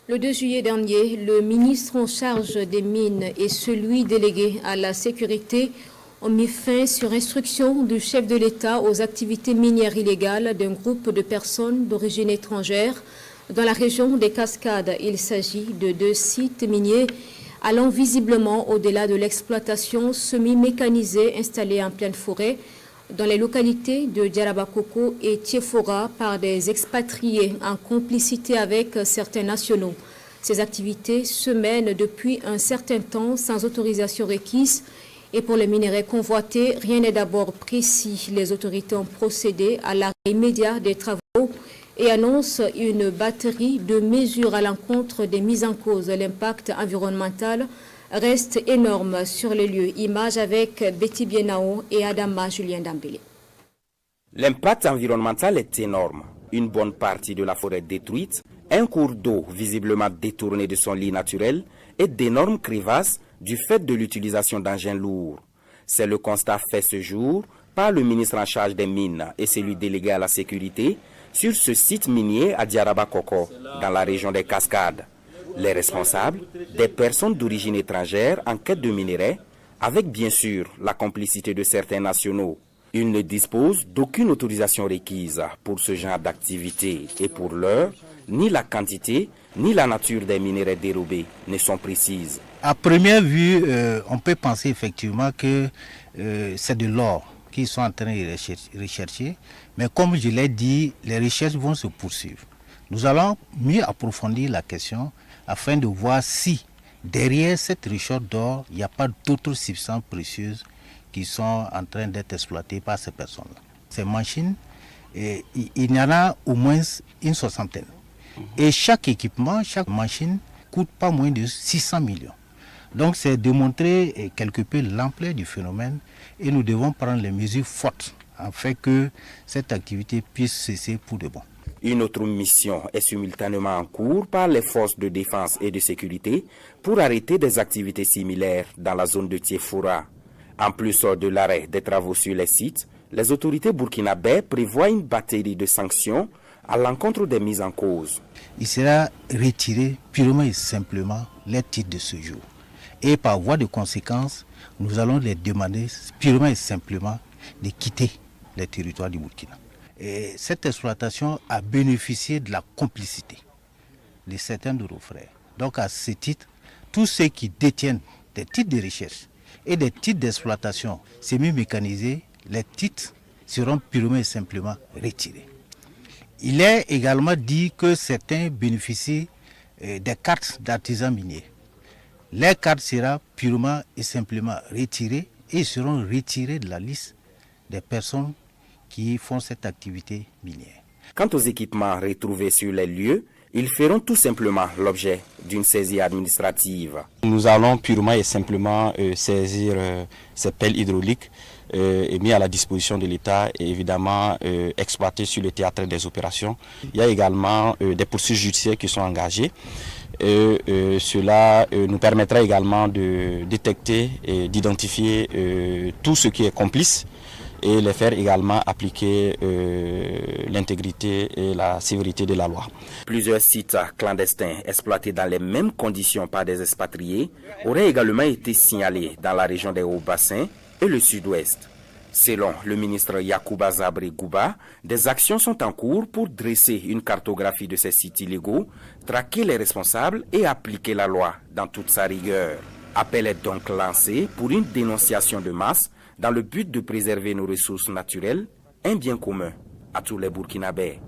Le 2 juillet dernier, le ministre en charge des mines et celui délégué à la sécurité ont mis fin sur instruction du chef de l'État aux activités minières illégales d'un groupe de personnes d'origine étrangère dans la région des Cascades. Il s'agit de 2 sites miniers allant visiblement au-delà de l'exploitation semi-mécanisée installée en pleine forêt dans les localités de Diarabakoko et Tiefora par des expatriés en complicité avec certains nationaux. Ces activités se mènent depuis un certain temps sans autorisation requise et pour les minerais convoités, rien n'est d'abord précis. Les autorités ont procédé à l'arrêt immédiat des travaux et annoncent une batterie de mesures à l'encontre des mises en cause. L'impact environnemental reste énorme sur les lieux. Images avec Betty Bienao et Adama Julien Dambélé. L'impact environnemental est énorme. Une bonne partie de la forêt détruite, un cours d'eau visiblement détourné de son lit naturel et d'énormes crevasses du fait de l'utilisation d'engins lourds. C'est le constat fait ce jour par le ministre en charge des mines et celui délégué à la sécurité sur ce site minier à Diarabakoko, dans la région des Cascades. Les responsables, des personnes d'origine étrangère en quête de minerais, avec bien sûr la complicité de certains nationaux. Ils ne disposent d'aucune autorisation requise pour ce genre d'activité et pour l'heure, ni la quantité ni la nature des minerais dérobés ne sont précises. À première vue, on peut penser effectivement que c'est de l'or qu'ils sont en train de rechercher, mais comme je l'ai dit, les recherches vont se poursuivre. Nous allons mieux approfondir la question afin de voir si derrière cette recherche d'or, il n'y a pas d'autres substances précieuses qui sont en train d'être exploitées par ces personnes-là. Ces machines, il y en a au moins une soixantaine. Et chaque équipement, chaque machine coûte pas moins de 600 millions. Donc c'est démontrer quelque peu l'ampleur du phénomène et nous devons prendre les mesures fortes afin que cette activité puisse cesser pour de bon. Une autre mission est simultanément en cours par les forces de défense et de sécurité pour arrêter des activités similaires dans la zone de Tiefora. En plus de l'arrêt des travaux sur les sites, les autorités burkinabè prévoient une batterie de sanctions à l'encontre des mises en cause. Il sera retiré purement et simplement les titres de séjour. Et par voie de conséquence, nous allons les demander purement et simplement de quitter les territoires du Burkina. Et cette exploitation a bénéficié de la complicité de certains de nos frères. Donc à ce titre, tous ceux qui détiennent des titres de recherche et des titres d'exploitation semi-mécanisés, les titres seront purement et simplement retirés. Il est également dit que certains bénéficient des cartes d'artisans miniers. Les cartes seront purement et simplement retirées et seront retirées de la liste des personnes qui font cette activité minière. Quant aux équipements retrouvés sur les lieux, ils feront tout simplement l'objet d'une saisie administrative. Nous allons purement et simplement saisir ces pelles hydrauliques et mis à la disposition de l'État et évidemment exploitées sur le théâtre des opérations. Il y a également des poursuites judiciaires qui sont engagées. Cela nous permettra également de détecter et d'identifier tout ce qui est complice et les faire également appliquer l'intégrité et la sévérité de la loi. Plusieurs sites clandestins exploités dans les mêmes conditions par des expatriés auraient également été signalés dans la région des Hauts-Bassins et le sud-ouest. Selon le ministre Yacouba Zabré Gouba, des actions sont en cours pour dresser une cartographie de ces sites illégaux, traquer les responsables et appliquer la loi dans toute sa rigueur. Appel est donc lancé pour une dénonciation de masse dans le but de préserver nos ressources naturelles, un bien commun à tous les Burkinabés.